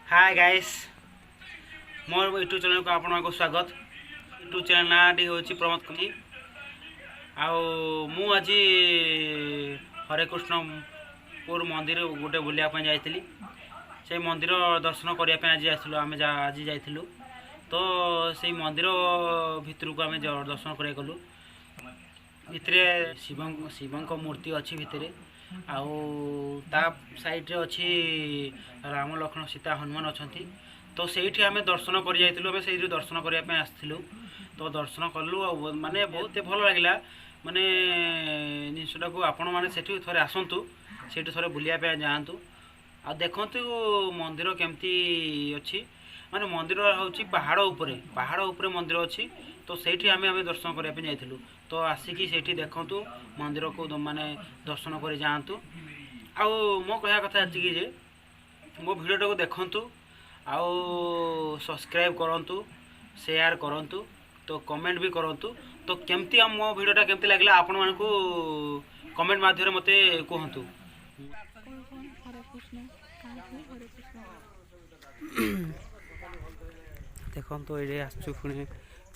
Hi guys मोर YouTube channel को आपको स्वागत। यूट्यूब चैनल नाटी हूँ प्रमोद कुमार। मु आज हरे कृष्णपुर मंदिर गोटे बुलाया जाइली। से मंदिर दर्शन करने आज आसलु आम आज जाइलु। तो से मंदिर भितर को आम दर्शन कर गलु। भितर शिव मूर्ति अच्छी भितर ता साइड रे अच्छी राम लक्ष्मण सीता हनुमान अच्छा। तो से आम दर्शन कर आम से दर्शन करने आसलु। तो दर्शन कलु माने बहुत भल लगे। माने जिनटा को आपण मैंने थे आसतु से थे बुलाया जातु आ देखु मंदिर केमती अच्छी। माने मंदिर हूँ पहाड़ उपरे मंदिर अच्छी। तो से आम दर्शन करने जाइलु। तो आसिकी से देखु मंदिर को माने दर्शन कर जातु। आ मो कह कथा ये मो भिडियो को देखु आउ सब्सक्राइब करंतु शेयर करंतु तो कमेंट भी करंतु। तो केमती मो भिडियोटा केमती लगे आपण मानकु कमेंट माध्यम मते कहतु। देखो ये आसचु पुणी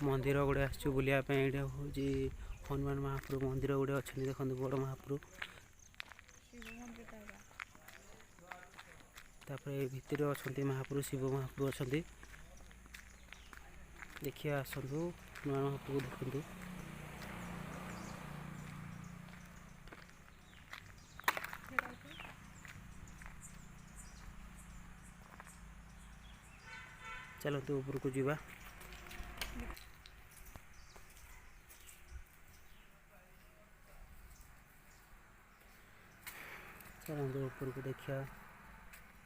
मंदिर गोटे आसचु बुलायापी। ये हूँ हनुमान महाप्रभु मंदिर गोटे अच्छा। देखो बड़ महाप्रभु तापर भितर अच्छा महाप्रभु शिव महाप्रभु अच्छा। देखिए आसतु हनुमान महाप्रभु देखु। चलते ऊपर को जीवा। चलते ऊपर को देखिया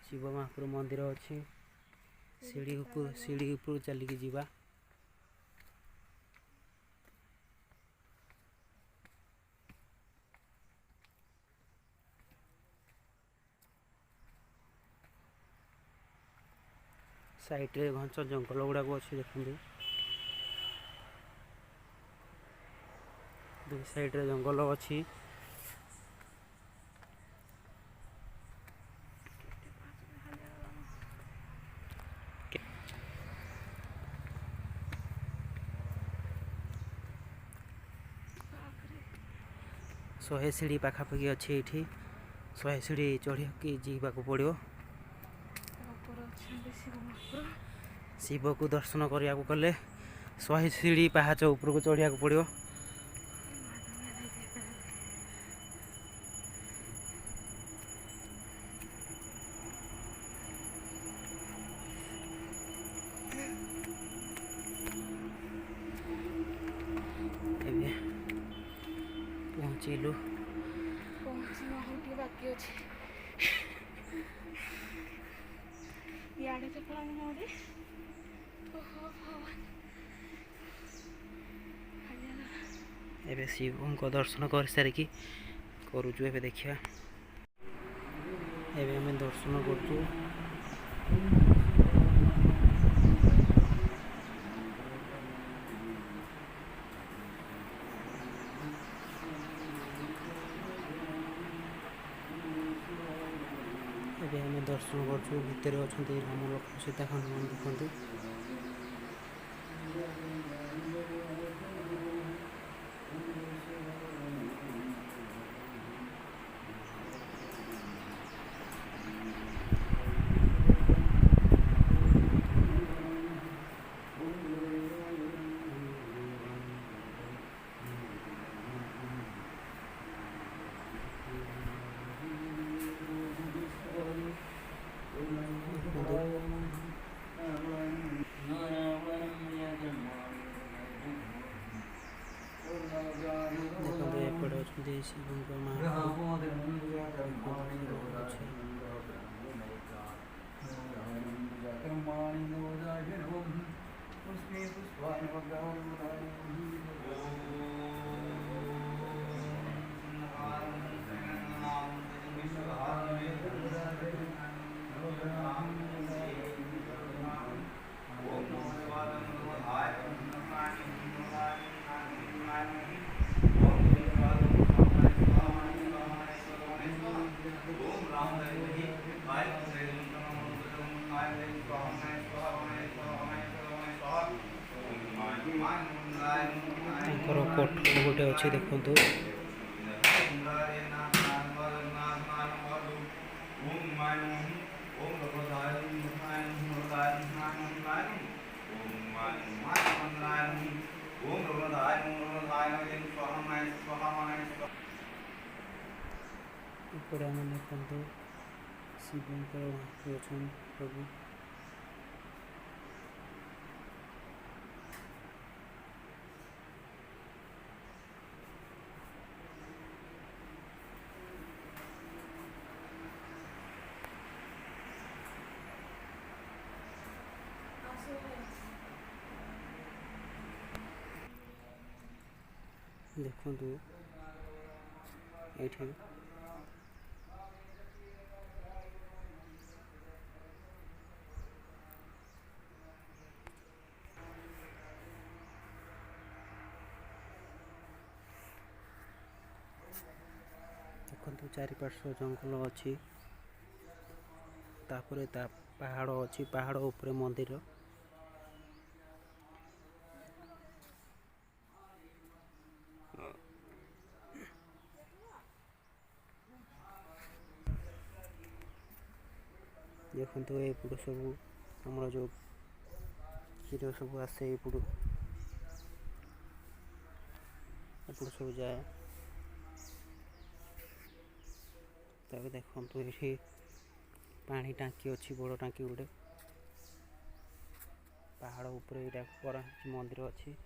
शिव महाप्रभु मंदिर अच्छी। सीढ़ी ऊपर चलिकी जीवा। साइड रे घंच जंगल गुड़ाक अच्छे। देखते दुई साइड रे जंगल अच्छी। शहे सीढ़ी पाखापाखि अच्छे। ये 100 सीढ़ी चढ़ी जावाक पड़ो। शिव को दर्शन करने को गले 100 सीढ़ी पहाच ऊपर को चढ़िया पड़ो। पहुँचलु एबे शिव को दर्शन कर सारिकी करुचु। एबे देखिया एबे हमें दर्शन करचु। एबे हमें दर्शन करचु। भितर अच्छा राम लक्ष्मण सीता हनुमान देखु। ଅଛି ଦେଖନ୍ତୁ। ଏପଟେ ଆମେ ଦେଖନ୍ତୁ ଶିବଙ୍କର ଅଛନ୍ତି ପ୍ରଭୁ। ଦେଖନ୍ତୁ ଏଇଠି ଦେଖନ୍ତୁ ଚାରିପାର୍ଶ୍ୱ ଜଙ୍ଗଲ ଅଛି, ତାପରେ ତା ପାହାଡ଼ ଅଛି, ପାହାଡ଼ ଉପରେ ମନ୍ଦିର। ଦେଖନ୍ତୁ ଏପଟୁ ସବୁ ଆମର ଯେଉଁ କ୍ଷୀର ସବୁ ଆସେ ଏପଟୁ ସବୁ ଯାଏ। ତାପରେ ଦେଖନ୍ତୁ ଏଠି ପାଣି ଟାଙ୍କି ଅଛି, ବଡ଼ ଟାଙ୍କି ଗୋଟେ, ପାହାଡ଼ ଉପରେ ଏଇଟା କରାହେଇଛି, ମନ୍ଦିର ଅଛି।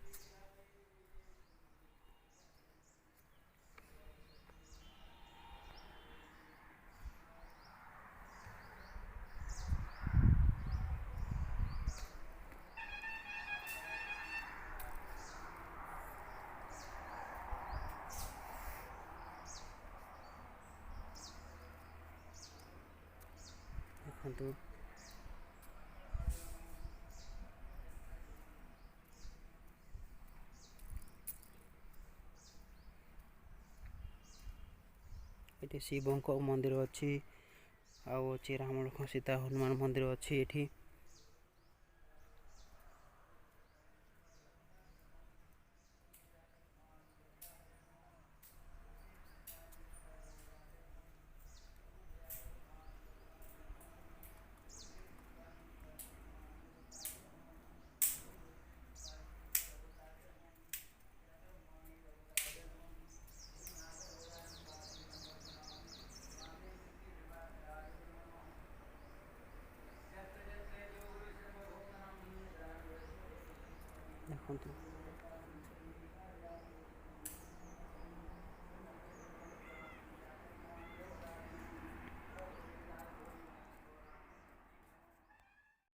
ଦେଖନ୍ତୁ ଏଠି ଶିବଙ୍କ ମନ୍ଦିର ଅଛି, ଆଉ ଅଛି ରାମ ଲକ୍ଷ୍ମଣ ସୀତା ହନୁମାନ ମନ୍ଦିର ଅଛି ଏଠି। ଦେଖନ୍ତୁ